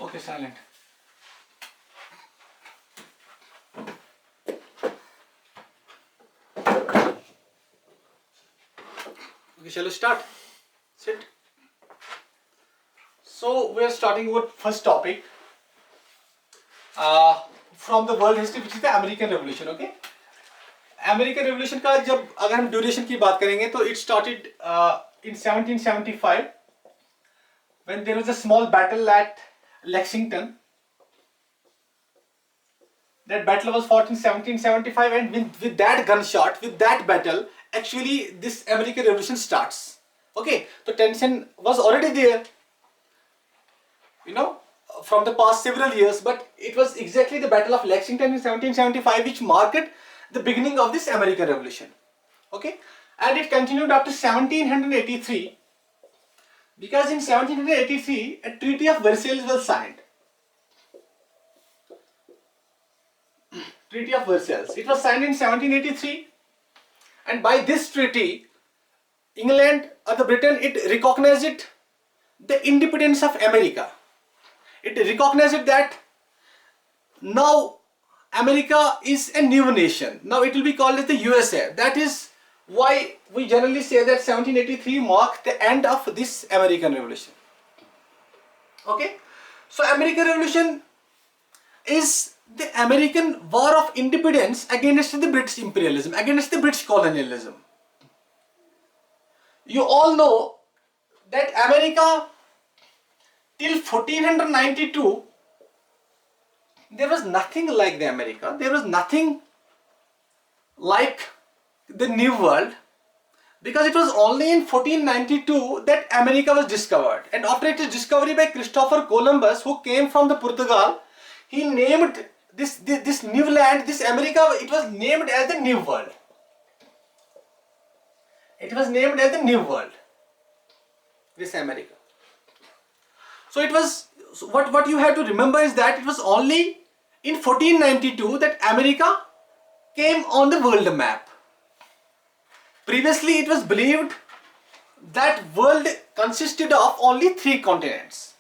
Okay, silent. Okay, shall we start? Sit. So we are starting with first topic from the world history, which is the American Revolution. Okay. American Revolution का जब अगर हम duration की बात करेंगे तो it started in 1775 when there was a small battle at Lexington. That battle was fought in 1775, and with that gunshot, with that battle, actually this American Revolution starts. Okay, so tension was already there, from the past several years, but it was exactly the Battle of Lexington in 1775 which marked the beginning of this American Revolution. Okay, and it continued up to 1783, because in 1783 a Treaty of Versailles was signed. Treaty of Versailles. It was signed in 1783, and by this treaty, England or the Britain, it recognized the independence of America. It recognized that now America is a new nation. Now it will be called as the USA. That is why we generally say that 1783 marked the end of this American Revolution. Okay, so American Revolution is the American war of independence against the British imperialism, against the British colonialism. You all know that America till 1492, there was nothing like the America. There was nothing like the New World, because it was only in 1492 that America was discovered. And after its discovery by Christopher Columbus, who came from the Portugal, he named this new land, this America, it was named as the New World. It was named as the New World, this America. So it was, what you have to remember is that it was only in 1492 that America came on the world map. Previously it was believed that world consisted of only 3 continents.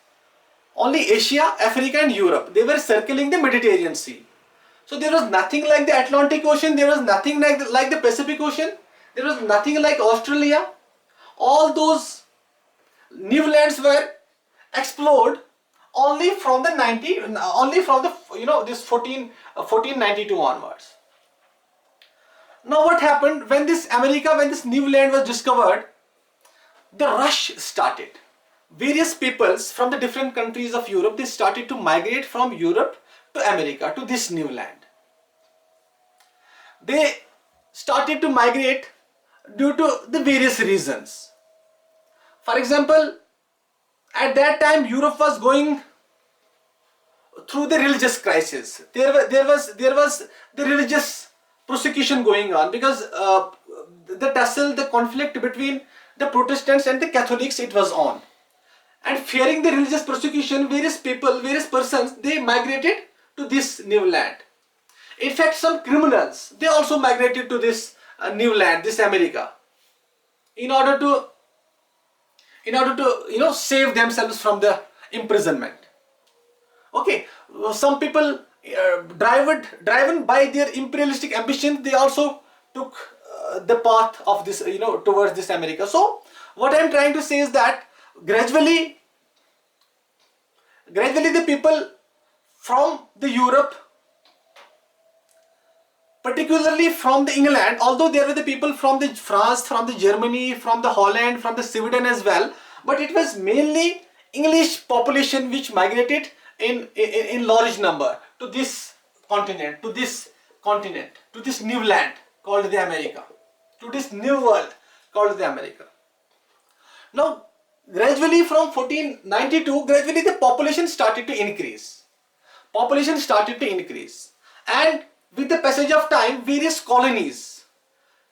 Only Asia, Africa and Europe. They were circling the Mediterranean Sea. So there was nothing like the Atlantic Ocean, there was nothing like the Pacific Ocean, there was nothing like Australia. All those new lands were explored only from the 1492 onwards. Now what happened when this new land was discovered? The rush started. Various peoples from the different countries of Europe, they started to migrate from Europe to America, to this new land. They started to migrate due to the various reasons. For example, at that time Europe was going through the religious crisis. There was the religious persecution going on, because the conflict between the Protestants and the Catholics, it was on. And fearing the religious persecution, various persons, they migrated to this new land. In fact, some criminals, they also migrated to this new land, this America, in order to save themselves from the imprisonment. Okay, some people driven by their imperialistic ambition, they also took the path of this, towards this America. So what I am trying to say is that gradually the people from the Europe, particularly from the England, although there were the people from the France, from the Germany, from the Holland, from the Sweden as well, but it was mainly English population which migrated in large number to this continent, to this new land called the America, to this new world called the America. Now gradually from 1492, gradually the population started to increase. And with the passage of time, various colonies,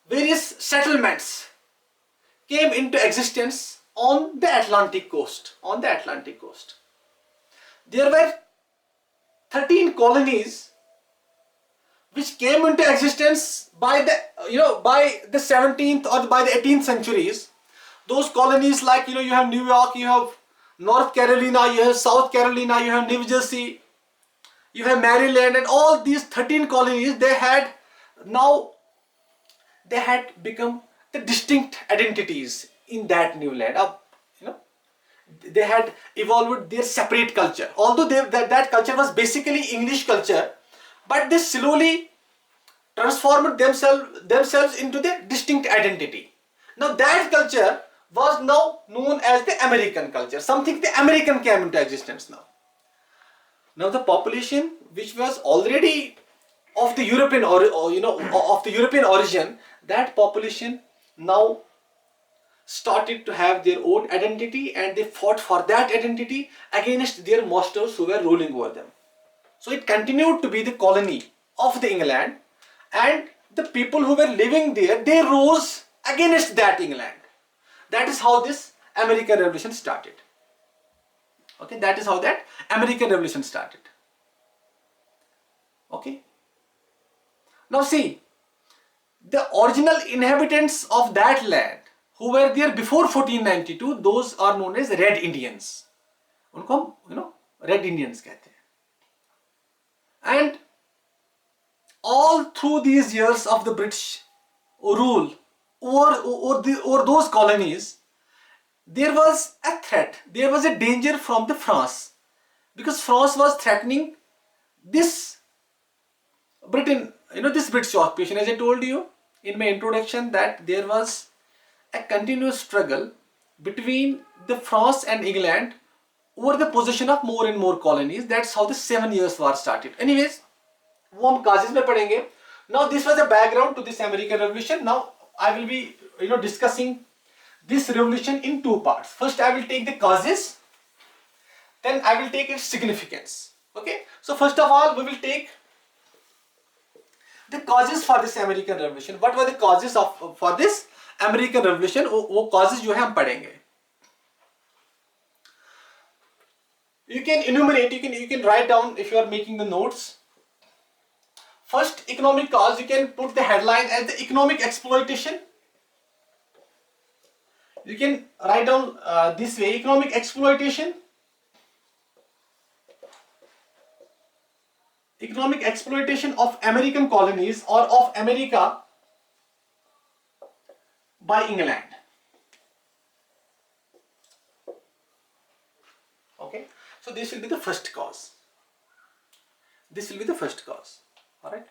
various settlements came into existence on the Atlantic coast. There were 13 colonies which came into existence by the 17th or by the 18th centuries. Those colonies, like you have New York, you have North Carolina, you have South Carolina, you have New Jersey, you have Maryland, and all these 13 colonies, they had become the distinct identities in that new land. You know, they had evolved their separate culture. Although that culture was basically English culture, but they slowly transformed themselves into their distinct identity. Now that culture was now known as the American culture. Something the American came into existence now. Now the population which was already of the European of the European origin, that population now started to have their own identity, and they fought for that identity against their masters who were ruling over them. So it continued to be the colony of the England, and the people who were living there, they rose against that England. That is how this American Revolution started. Okay, that is how that American Revolution started. Okay. Now see, the original inhabitants of that land who were there before 1492, those are known as Red Indians. उनको हम Red Indians कहते हैं. And all through these years of the British rule over those colonies, there was a threat, there was a danger from the France, because France was threatening this Britain, this British occupation. As I told you in my introduction, that there was a continuous struggle between the France and England over the possession of more and more colonies. That's how the 7 Years' War started. Anyways, वो हम causes में पढ़ेंगे. Now this was the background to this American Revolution. Now I will be discussing this revolution in two parts. First I will take the causes, then I will take its significance. Okay, so first of all we will take the causes for this American Revolution. What were the causes for this American Revolution? वो causes जो है हम पढ़ेंगे. You can enumerate, you can write down if you are making the notes. First, economic cause, you can put the headline as the economic exploitation. You can write down this way: economic exploitation. Economic exploitation of American colonies or of America by England. Okay, so this will be the first cause. This will be the first cause. All right.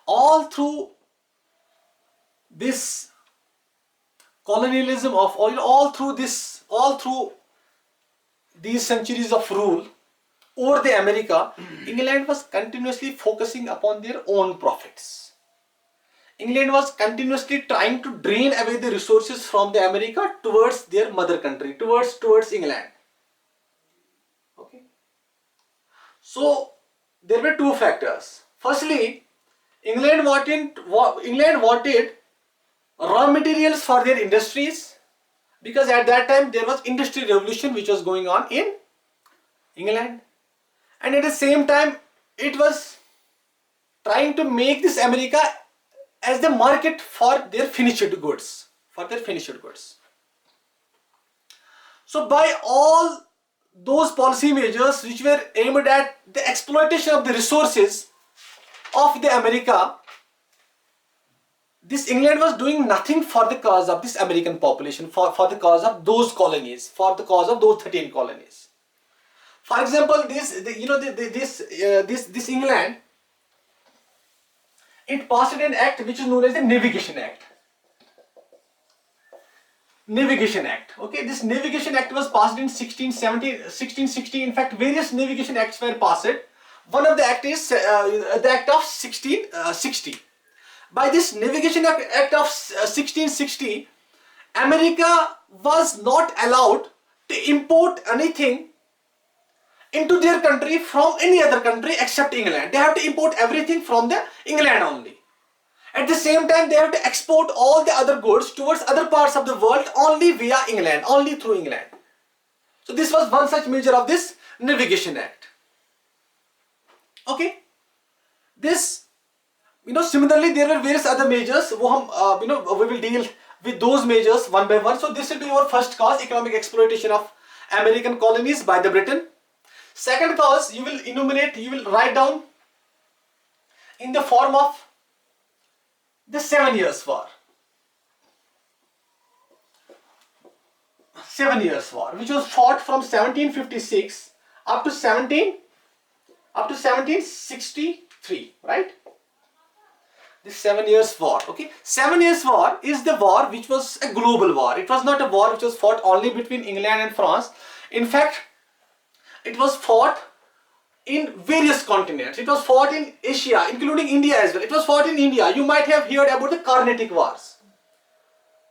All through this colonialism of all through these centuries of rule over the America, England was continuously focusing upon their own profits. England was continuously trying to drain away the resources from the America towards their mother country, towards England. Okay. So there were two factors. Firstly, England wanted raw materials for their industries, because at that time there was industrial revolution which was going on in England, and at the same time it was trying to make this America as the market for their finished goods, So by all those policy measures which were aimed at the exploitation of the resources of the America, this England was doing nothing for the cause of this American population, for the cause of those colonies, for the cause of those 13 colonies. For example, this England, it passed an act which is known as the Navigation Act. Okay, this Navigation Act was passed in 1660. In fact, various Navigation Acts were passed. One of the act is the Act of 1660. By this Navigation Act of 1660, America was not allowed to import anything into their country from any other country except England. They have to import everything from the England only. At the same time, they have to export all the other goods towards other parts of the world only via England, only through England. So this was one such measure of this Navigation Act. Okay. This, similarly there were various other measures. We will deal with those measures one by one. So this will be our first cause, economic exploitation of American colonies by the Britain. Second cause, you will enumerate, you will write down in the form of the 7 Years' War. 7 Years' War, which was fought from 1756 up to 1763, right? This 7 Years' War, okay? 7 Years' War is the war which was a global war. It was not a war which was fought only between England and France. In fact, it was fought in various continents. It was fought in Asia, including India as well. It was fought in India. You might have heard about the Carnatic Wars.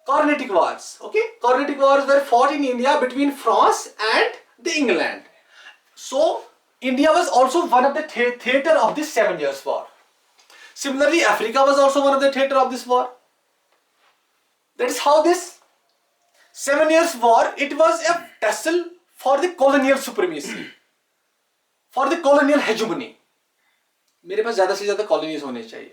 Carnatic Wars, okay? Carnatic Wars were fought in India between France and the England. So, India was also one of the theatre of this 7 Years' War. Similarly, Africa was also one of the theatre of this war. That is how this 7 Years' War, it was a tussle for the colonial supremacy, for the colonial hegemony. मेरे पास ज़्यादा से ज़्यादा colonies होने चाहिए.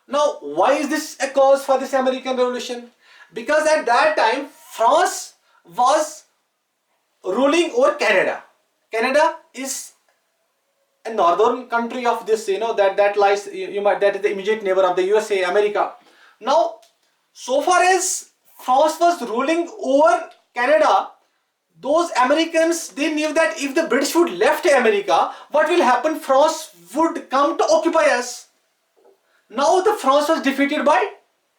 Now, why is this a cause for this American Revolution? Because at that time, France was ruling over Canada. Canada is a northern country of this, that lies, that is the immediate neighbor of the USA, America. Now, so far as France was ruling over Canada, those Americans, they knew that if the British would left America, what will happen? France would come to occupy us. Now the France was defeated by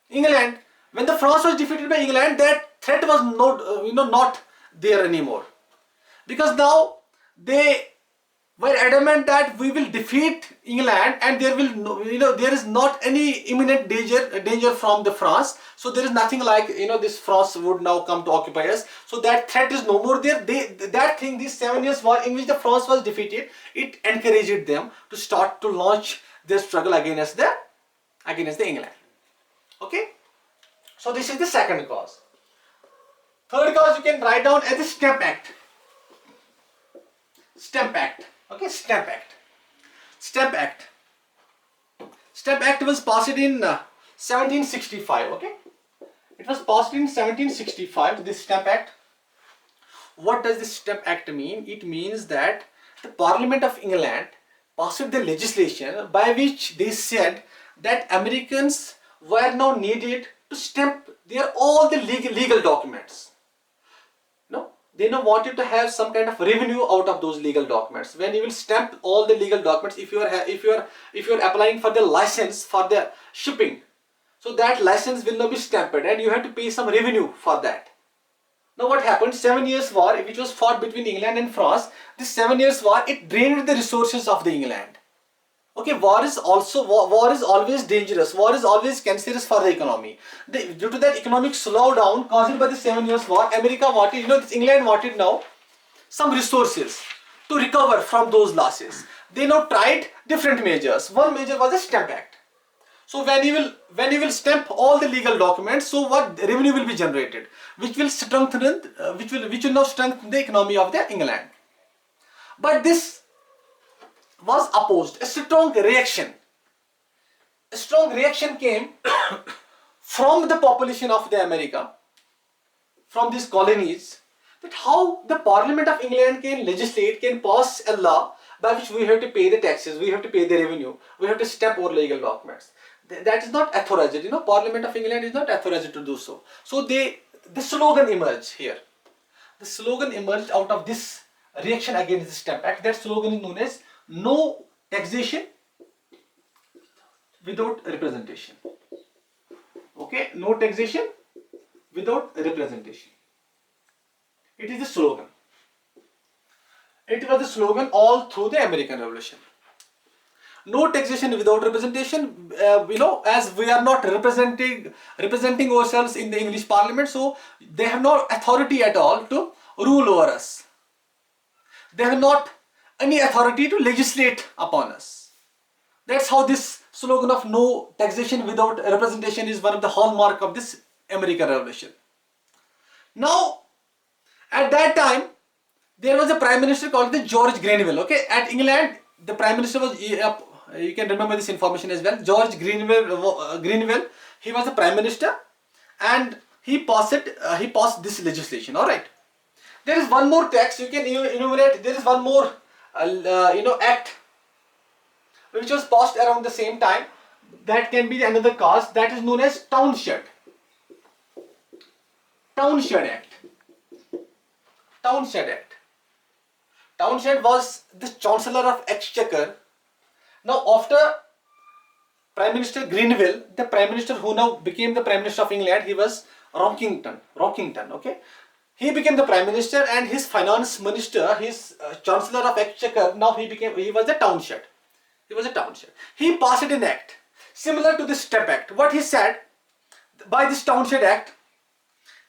England. When the France was defeated by England, that threat was not there anymore. Because now they were adamant that we will defeat England and there will there is not any imminent danger from the France. So there is nothing like this France would now come to occupy us. So that threat is no more there. This 7 Years' War in which the France was defeated, it encouraged them to start to launch their struggle against the England. Okay. So this is the second cause. Third cause you can write down as the Stamp Act. Stamp Act. Okay, Stamp Act. Stamp Act. Stamp Act was passed in 1765. Okay, it was passed in 1765. This Stamp Act. What does this Stamp Act mean? It means that the Parliament of England passed the legislation by which they said that Americans were now needed to stamp all the legal documents. They now wanted to have some kind of revenue out of those legal documents. When you will stamp all the legal documents, if you are applying for the license for the shipping, so that license will now be stamped and you have to pay some revenue for that. Now what happened? 7 Years' War, which was fought between England and France, this 7 Years' War, it drained the resources of the England. Okay, war is always dangerous. War is always cancerous for the economy. Due to that economic slowdown caused by the 7 Years' War, America wanted, England wanted now some resources to recover from those losses. They now tried different measures. One measure was the Stamp Act. So when you will stamp all the legal documents, so what revenue will be generated, which will strengthen, which will now strengthen the economy of the England. But this was opposed. A strong reaction came from the population of the America, from these colonies, that how the Parliament of England can legislate, can pass a law by which we have to pay the taxes, we have to pay the revenue, we have to stamp our legal documents. That is not authorized. Parliament of England is not authorized to do so. So the slogan emerged here. The slogan emerged out of this reaction against the Stamp Act. That slogan is known as "No taxation without representation." Okay, no taxation without representation. It is the slogan. It was the slogan all through the American Revolution. No taxation without representation. As we are not representing ourselves in the English Parliament, so they have no authority at all to rule over us. They have not any authority to legislate upon us. That's how this slogan of no taxation without representation is one of the hallmark of this American Revolution. Now, at that time, there was a prime minister called the George Grenville. Okay, at England, the prime minister was, you can remember this information as well. George Grenville, he was the prime minister, and he passed this legislation. All right. There is one more tax you can enumerate. There is one more act which was passed around the same time. That can be another cause. That is known as Townshend Act. Townshend Act. Townshend was the Chancellor of Exchequer. Now after Prime Minister Greenville, the Prime Minister who now became the Prime Minister of England, he was Rockington, okay. He became the Prime Minister, and his Finance Minister, his Chancellor of Exchequer, now he was the Townshend. He was a Townshend. He passed an act similar to the Step Act. What he said by this Townshend Act,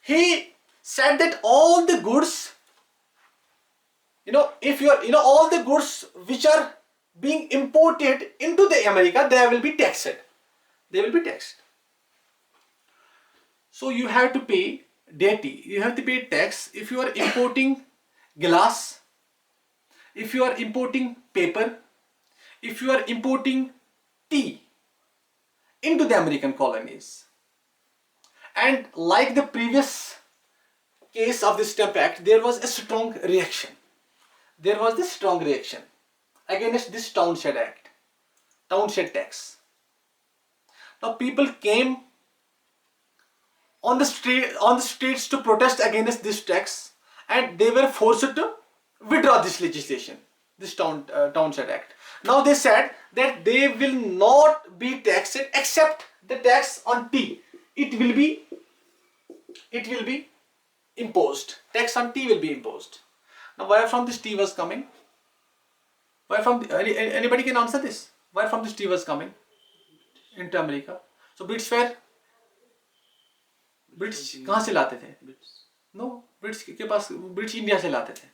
he said that all the goods, if you are, all the goods which are being imported into the America, they will be taxed. They will be taxed. So you have to pay duty. You have to pay tax if you are importing glass, if you are importing paper, if you are importing tea into the American colonies. And like the previous case of the Stamp Act, there was a strong reaction. There was this strong reaction against this Townshend Act, Townshend tax. Now people came on the streets to protest against this tax, and they were forced to withdraw this legislation, this Townshend Act. Now they said that they will not be taxed except the tax on tea. It will be imposed. Tax on tea will be imposed. Now where from this tea was coming? Where from anybody can answer this? Where from this tea was coming into America? So British कहाँ से लाते थे? No, British के पास British India से लाते थे.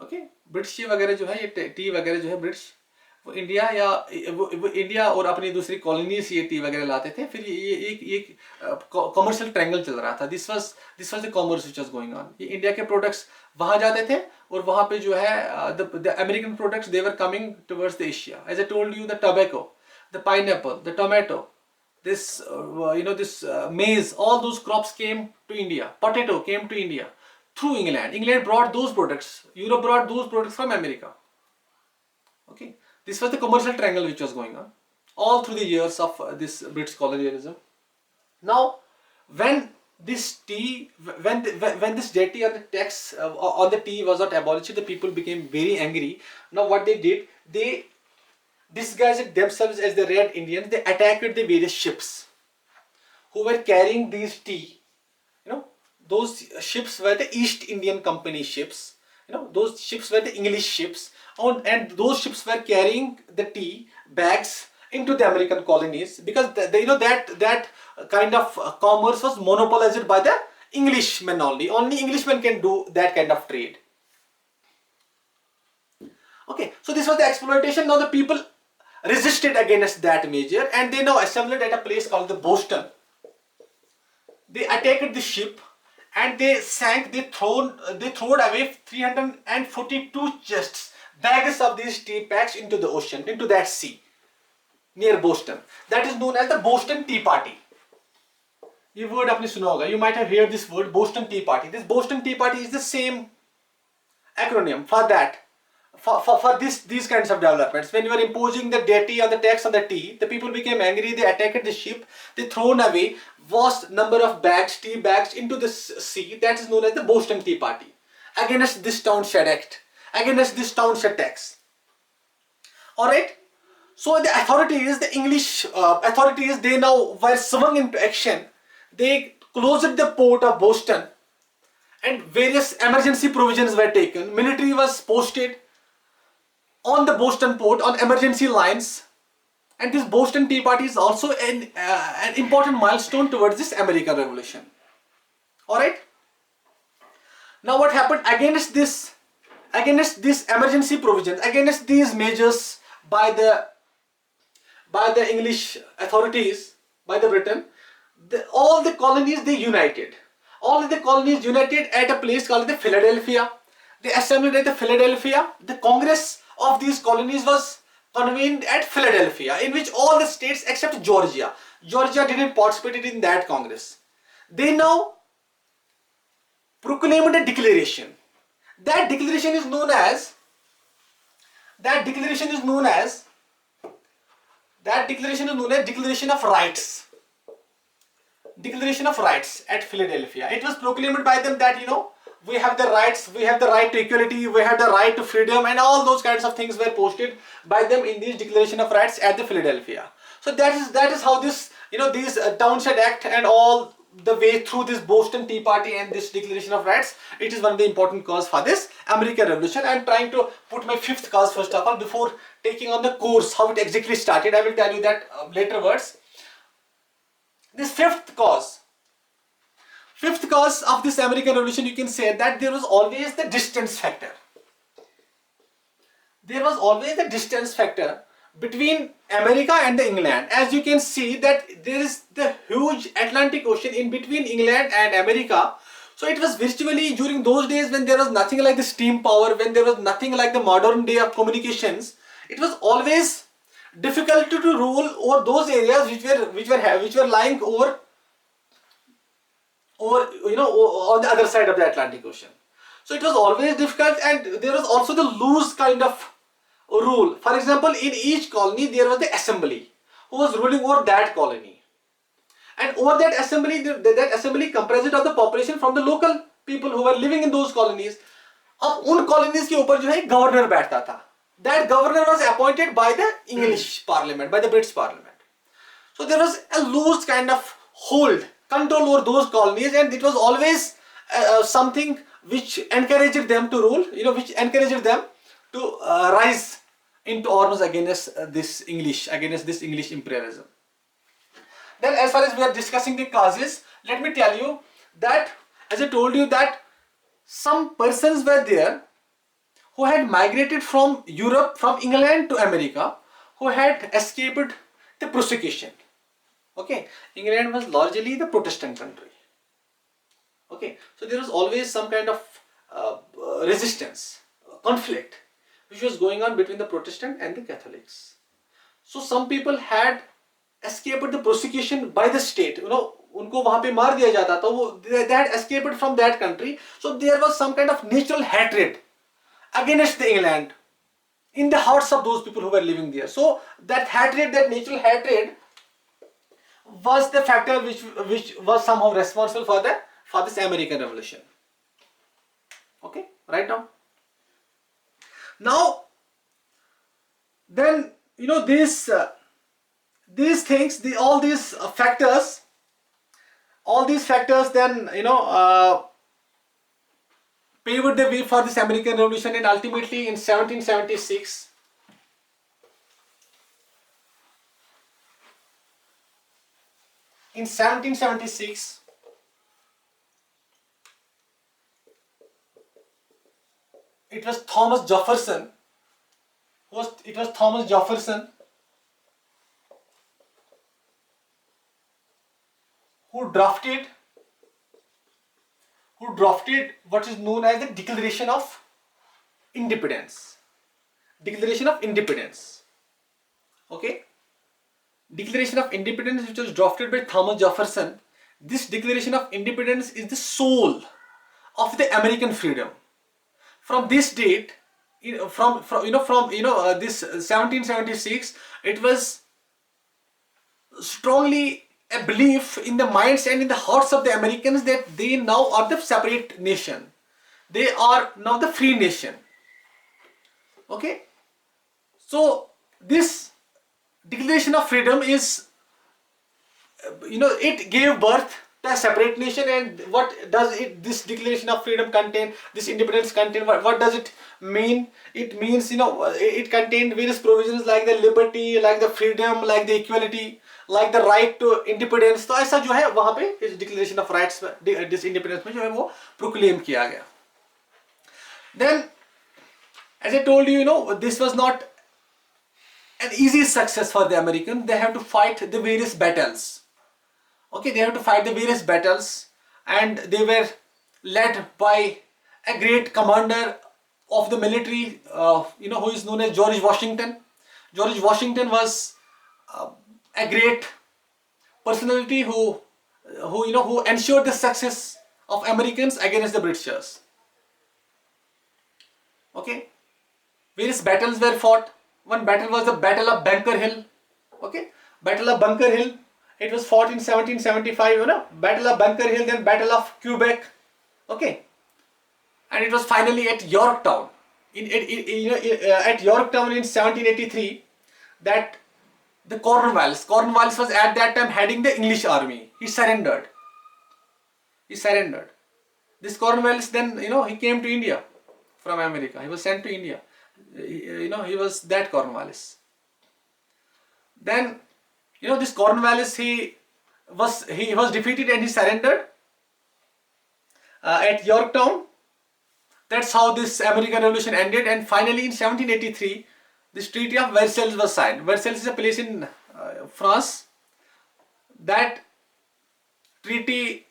Okay, British वगैरह जो है, ये टी वगैरह जो है ब्रिटिश, वो इंडिया या वो इंडिया और अपनी दूसरी कॉलोनी से ये टी वगैरह लाते थे. फिर ये एक कमर्शियल ट्रायंगल चल रहा था. This was the commerce which was going on. ये इंडिया के प्रोडक्ट्स वहां जाते थे और वहां पे जो है the American products they were coming towards the Asia. As I told you, the tobacco, the pineapple, the tomato, this maize, all those crops came to India. Potato came to India through England. England brought those products. Europe brought those products from America. Okay, this was the commercial triangle which was going on all through the years of this British colonialism. Now, when this tea, when this duty or the tax on the tea was not abolished, the people became very angry. Now, what they did, they disguised themselves as the Red Indians. They attacked the various ships who were carrying these tea. Those ships were the East Indian Company ships. Those ships were the English ships, and those ships were carrying the tea bags into the American colonies, because that kind of commerce was monopolized by the Englishmen only. Only Englishmen can do that kind of trade. Okay, so this was the exploitation. Now the people resisted against that measure, and they now assembled at a place called the Boston. They attacked the ship and they sank. They thrown away 342 chests, bags of these tea packs into the ocean, into that sea near Boston. That is known as the Boston Tea Party. ये word आपने सुना होगा. You might have heard this word, Boston Tea Party. This Boston Tea Party is the same acronym for that. For these kinds of developments. When you are imposing the duty on the tax on the tea, the people became angry. They attacked the ship. They thrown away vast number of bags, tea bags, into the sea. That is known as the Boston Tea Party, against this Townshend Act, against this Townshend tax. Alright, so the authorities, the English authorities, they now were swung into action. They closed the port of Boston, and various emergency provisions were taken. Military was posted on the Boston port on emergency lines, and this Boston Tea Party is also an important milestone towards this American Revolution. Alright, now what happened against this emergency provisions, against these measures by the English authorities, by the Britain, all the colonies, they united. All the colonies united at a place called the Philadelphia. They assembled at the Philadelphia. The Congress of these colonies was convened at Philadelphia, in which all the states except Georgia didn't participate in that Congress. They now proclaimed a declaration. That declaration is known as that declaration is known as Declaration of Rights. Declaration of Rights at Philadelphia. It was proclaimed by them that, we have the rights, we have the right to equality, we have the right to freedom, and all those kinds of things were posted by them in this Declaration of Rights at the Philadelphia. So that is how this, these Townshend Act and all the way through this Boston Tea Party and this Declaration of Rights, it is one of the important cause for this American Revolution. I am trying to put my fifth cause first of all before taking on the course, how it exactly started. I will tell you that later words. This fifth cause of this American Revolution, you can say that there was always the distance factor. There was always the distance factor between America and the England. As you can see that there is the huge Atlantic Ocean in between England and America. So it was virtually during those days when there was nothing like the steam power, when there was nothing like the modern day of communications, it was always difficult to rule over those areas which were lying over on the other side of the Atlantic Ocean. So it was always difficult, and there was also the loose kind of rule. For example, in each colony there was the assembly who was ruling over that colony, and over that assembly comprised of the population from the local people who were living in those colonies. अब उन colonies के ऊपर जो है governor बैठता था. That governor was appointed by the English Parliament, by the British Parliament. So there was a loose kind of control over those colonies, and it was always something which encouraged them to rule, which encouraged them to rise into arms against this English imperialism. Then, as far as we are discussing the causes, let me tell you that, as I told you, that some persons were there who had migrated from Europe, from England to America, who had escaped the persecution. Okay, England was largely the Protestant country. Okay, so there was always some kind of resistance, conflict, which was going on between the Protestant and the Catholics. So some people had escaped the persecution by the state. उनको वहाँ पे मार दिया जाता था. They had escaped from that country. So there was some kind of natural hatred against the England in the hearts of those people who were living there. So that hatred, that natural hatred, was the factor which was somehow responsible for this American Revolution. Okay, right now. Now, then these things, all these factors then paved the way for this American Revolution, and ultimately in 1776. In 1776, it was Thomas Jefferson who drafted what is known as the Declaration of Independence. Okay, Declaration of Independence, which was drafted by Thomas Jefferson. This Declaration of Independence is the soul of the American freedom. From this date, from this 1776, it was strongly a belief in the minds and in the hearts of the Americans that they now are the separate nation. They are now the free nation. Okay, so this Declaration of Freedom is, it gave birth to a separate nation. And what does this Declaration of Freedom contain, this independence contain? What does it mean? It means, it contained various provisions like the liberty, like the freedom, like the equality, like the right to independence. तो ऐसा जो है वहाँ पे इस Declaration of Rights, this independence में जो है वो proclaim किया गया. Then, as I told you, this was not an easy success for the Americans. They have to fight the various battles. Okay, they have to fight the various battles, and they were led by a great commander of the military, who is known as George Washington. George Washington was a great personality who ensured the success of Americans against the Britishers. Okay, various battles were fought. One battle was the Battle of Bunker Hill. Okay, Battle of Bunker Hill. It was fought in 1775. You know, Battle of Bunker Hill, then Battle of Quebec. Okay, and it was finally at Yorktown. At Yorktown in 1783, that the Cornwallis was at that time heading the English army. He surrendered. This Cornwallis then, he came to India from America. He was sent to India. He was that Cornwallis. Then, this Cornwallis, he was defeated and he surrendered at Yorktown. That's how this American Revolution ended. And finally, in 1783, this Treaty of Versailles was signed. Versailles is a place in France. That treaty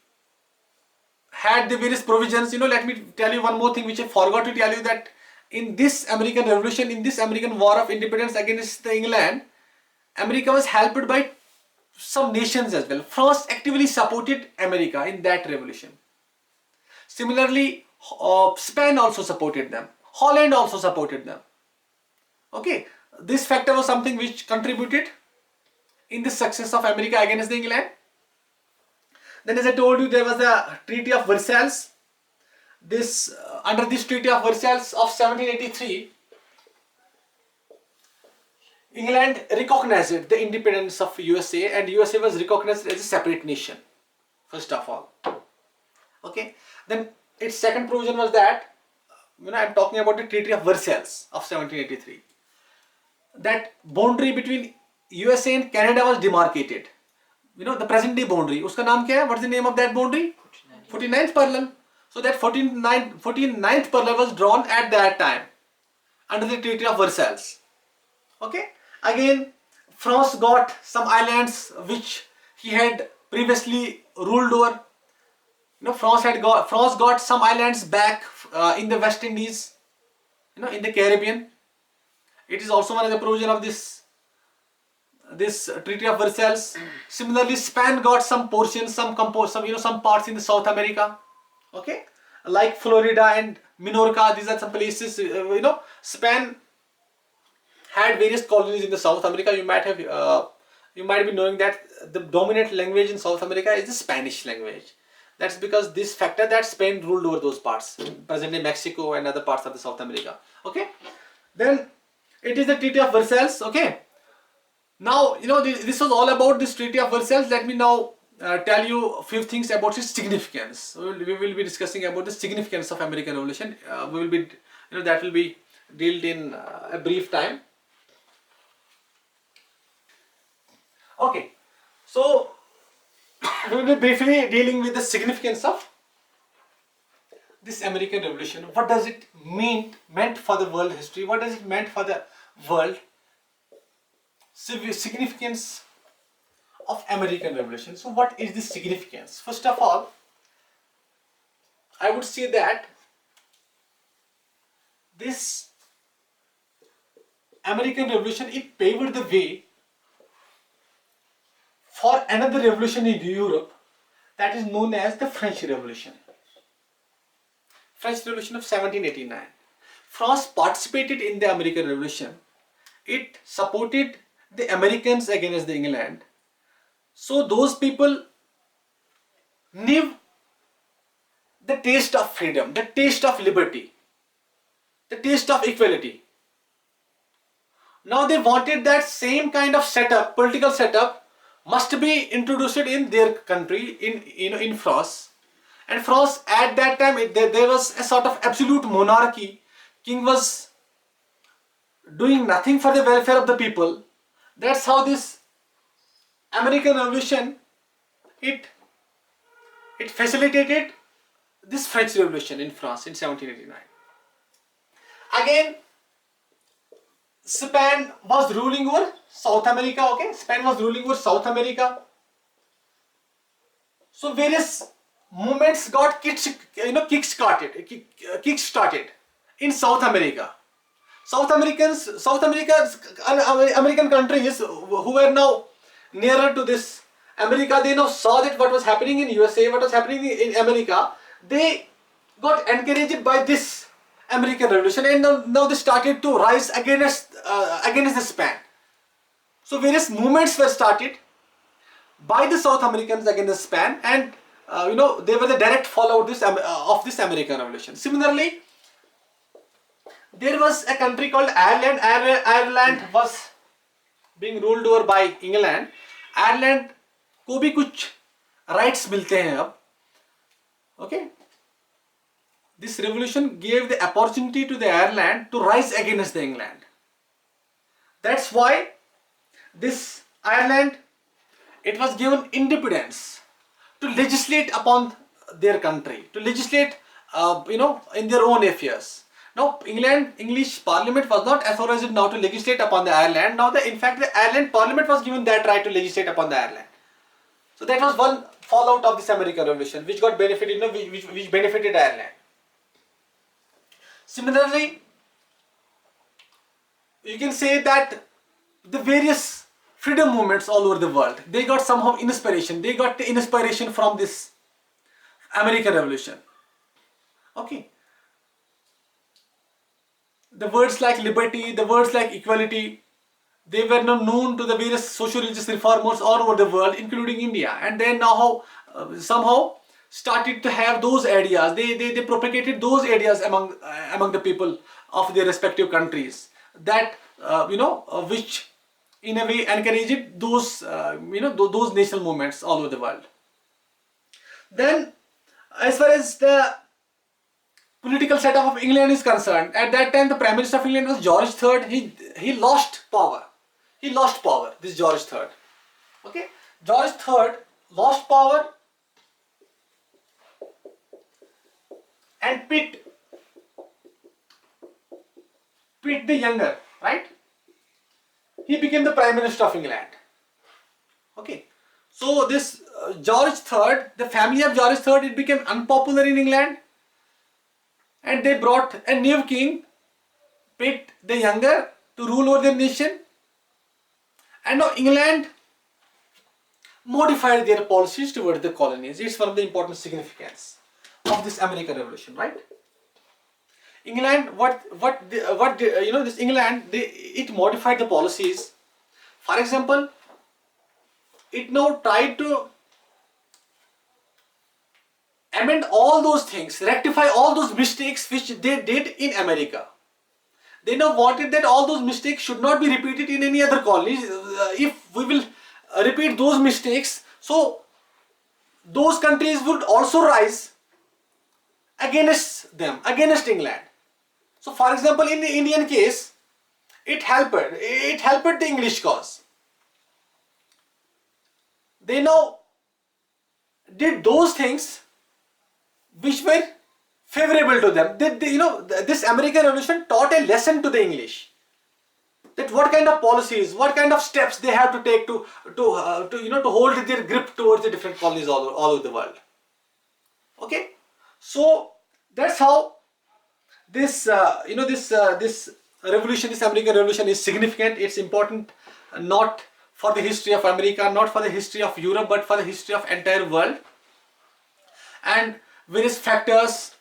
had the various provisions. Let me tell you one more thing which I forgot to tell you, that in this American Revolution, in this American War of Independence against England, America was helped by some nations as well. France actively supported America in that revolution. Similarly, Spain also supported them. Holland also supported them. Okay, this factor was something which contributed in the success of America against England. Then, as I told you, there was the Treaty of Versailles. Under this Treaty of Versailles of 1783, England recognized the independence of USA, and USA was recognized as a separate nation, first of all. Okay, then its second provision was that, I am talking about the Treaty of Versailles of 1783. That boundary between USA and Canada was demarcated. The present day boundary. Uska naam kya hai? What's the name of that boundary? 49th parallel. So that 49th parallel was drawn at that time under the Treaty of Versailles. Okay. Again, France got some islands which he had previously ruled over. France got some islands back in the West Indies, in the Caribbean. It is also one of the provision of this Treaty of Versailles. Similarly, Spain got some portions, some parts in the South America. Okay, like Florida and Minorca. These are some places. Spain had various colonies in the South America. You might be knowing that the dominant language in South America is the Spanish language. That's because this factor that Spain ruled over those parts, present-day Mexico and other parts of the South America. Okay, then it is the Treaty of Versailles. Okay, now this was all about this Treaty of Versailles. Let me now tell you a few things about its significance. We will be discussing about the significance of American Revolution. We will be, that will be dealt in a brief time. Okay, so we will be briefly dealing with the significance of this American Revolution. What does it meant for the world history? What does it meant for the world? Significance of American Revolution. So what is the significance? First of all, I would say that this American Revolution, it paved the way for another revolution in Europe that is known as the French Revolution. French Revolution of 1789. France participated in the American Revolution. It supported the Americans against the England. So those people knew the taste of freedom, the taste of liberty, the taste of equality. Now they wanted that same kind of setup, political setup, must be introduced in their country, in France. And France at that time, there was a sort of absolute monarchy. King was doing nothing for the welfare of the people. That's how this American Revolution, it facilitated this French Revolution in France in 1789. Again, Spain was ruling over South America. Okay, Spain was ruling over South America. So various movements got kick-started in South America. American countries who were now nearer to this America, they now saw that what was happening in USA, what was happening in America. they got encouraged by this American Revolution, and now they started to rise against the Span. So various movements were started by the South Americans against the Span, and they were the direct follower of this American Revolution. Similarly, there was a country called Ireland. Ireland was being ruled over by England. Ireland को भी कुछ rights मिलते हैं अब. Okay. This revolution gave the opportunity to the Ireland to rise against the England. That's why this Ireland, it was given independence to legislate upon their country, to legislate in their own affairs. Now English Parliament was not authorized now to legislate upon the Ireland. Now in fact the Ireland Parliament was given that right to legislate upon the Ireland. So that was one fallout of this American Revolution, which got benefited, which benefited Ireland. Similarly, you can say that the various freedom movements all over the world, they got somehow inspiration. They got the inspiration from this American Revolution. Okay. The words like liberty, the words like equality, they were now known to the various socio-religious reformers all over the world, including India. And then now somehow started to have those ideas. They propagated those ideas among the people of their respective countries. That which in a way encouraged those those national movements all over the world. Then, as far as the political setup of England is concerned, at that time the Prime Minister of England was George III. He lost power. He lost power. This George III. Okay, George III lost power and Pitt the younger, right? He became the Prime Minister of England. Okay, so this George III, the family of George III, it became unpopular in England, and they brought a new king, Pitt the younger, to rule over their nation. And now England modified their policies towards the colonies. It's one of the important significance of this American Revolution, right? England, this England, it modified the policies. For example, it now tried to amend all those things, rectify all those mistakes which they did in America. They now wanted that all those mistakes should not be repeated in any other colonies. If we will repeat those mistakes, so those countries would also rise against them, against England. So for example, in the Indian case, it helped the English cause. They now did those things which were favorable to them. This American Revolution taught a lesson to the English, that what kind of policies, what kind of steps they have to take to hold their grip towards the different colonies all over the world. Okay, so that's how this this revolution, this American Revolution, is significant. It's important not for the history of America, not for the history of Europe, but for the history of entire world. And various factors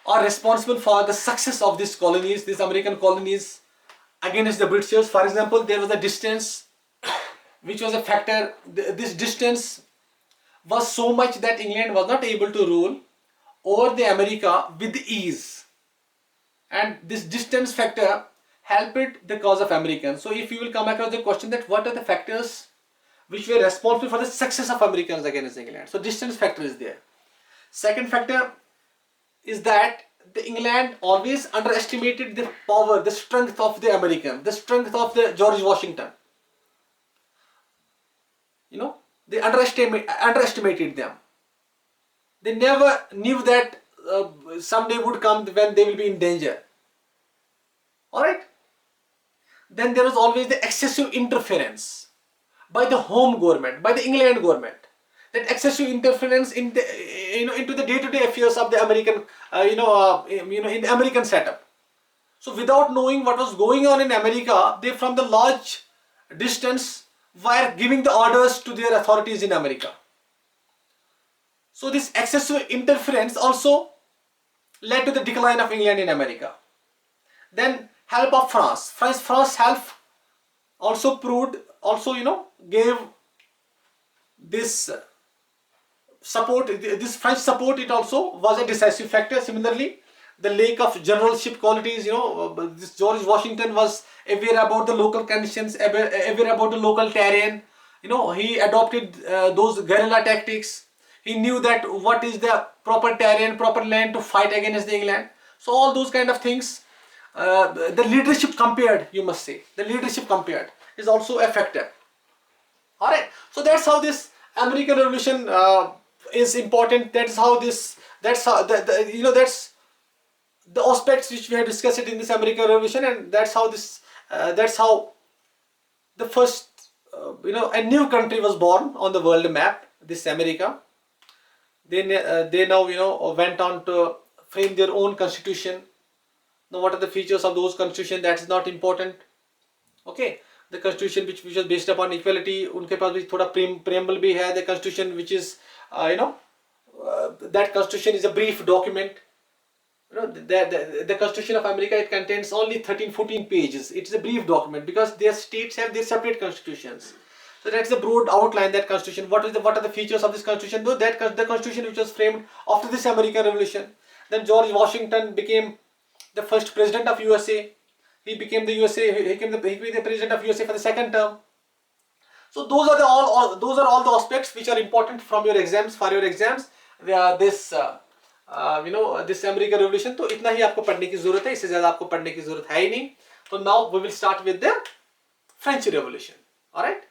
are responsible for the success of these colonies, these American colonies, against the Britishers. For example, there was a distance which was a factor. This distance was so much that England was not able to rule over the America with ease, and this distance factor helped the cause of Americans. So if you will come across the question that what are the factors which were responsible for the success of Americans against England, so distance factor is there. Second factor is that the England always underestimated the power, the strength of the American, the strength of the George Washington. They underestimated them. They never knew that someday would come when they will be in danger. Alright? Then there was always the excessive interference by the home government, by the England government. That excessive interference in the into the day-to-day affairs of the American in the American setup. So without knowing what was going on in America, they from the large distance were giving the orders to their authorities in America. So this excessive interference also led to the decline of England in America. Then help of France. France help also proved, also gave this support, this French support, it also was a decisive factor. Similarly, the lack of generalship qualities, this George Washington was aware about the local conditions, aware about the local terrain. He adopted those guerrilla tactics. He knew that what is the proper terrain, proper land to fight against the England. So all those kind of things, the leadership compared, you must say, the leadership compared is also a factor. All right, so that's how this American Revolution is important. That's how this, that's how that's the aspects which we have discussed it in this American Revolution, and that's how this that's how the first a new country was born on the world map, this America. They now went on to frame their own constitution. Now what are the features of those constitution, that is not important. Okay, the constitution which was based upon equality, उनके पास भी थोड़ा preamble भी है. The constitution which is that constitution is a brief document. The Constitution of America, it contains only 13-14 pages. It is a brief document because their states have their separate constitutions. So that's the broad outline, that constitution. What are the features of this constitution? Though that the constitution which was framed after this American Revolution. Then George Washington became the first president of USA. He became the president of USA for the second term. So those are all the aspects which are important from your exams, for your exams. This this American Revolution. तो इतना ही आपको पढ़ने की जरूरत है, इससे ज्यादा आपको पढ़ने की जरूरत है ही नहीं. तो now we will start with the French Revolution. All right.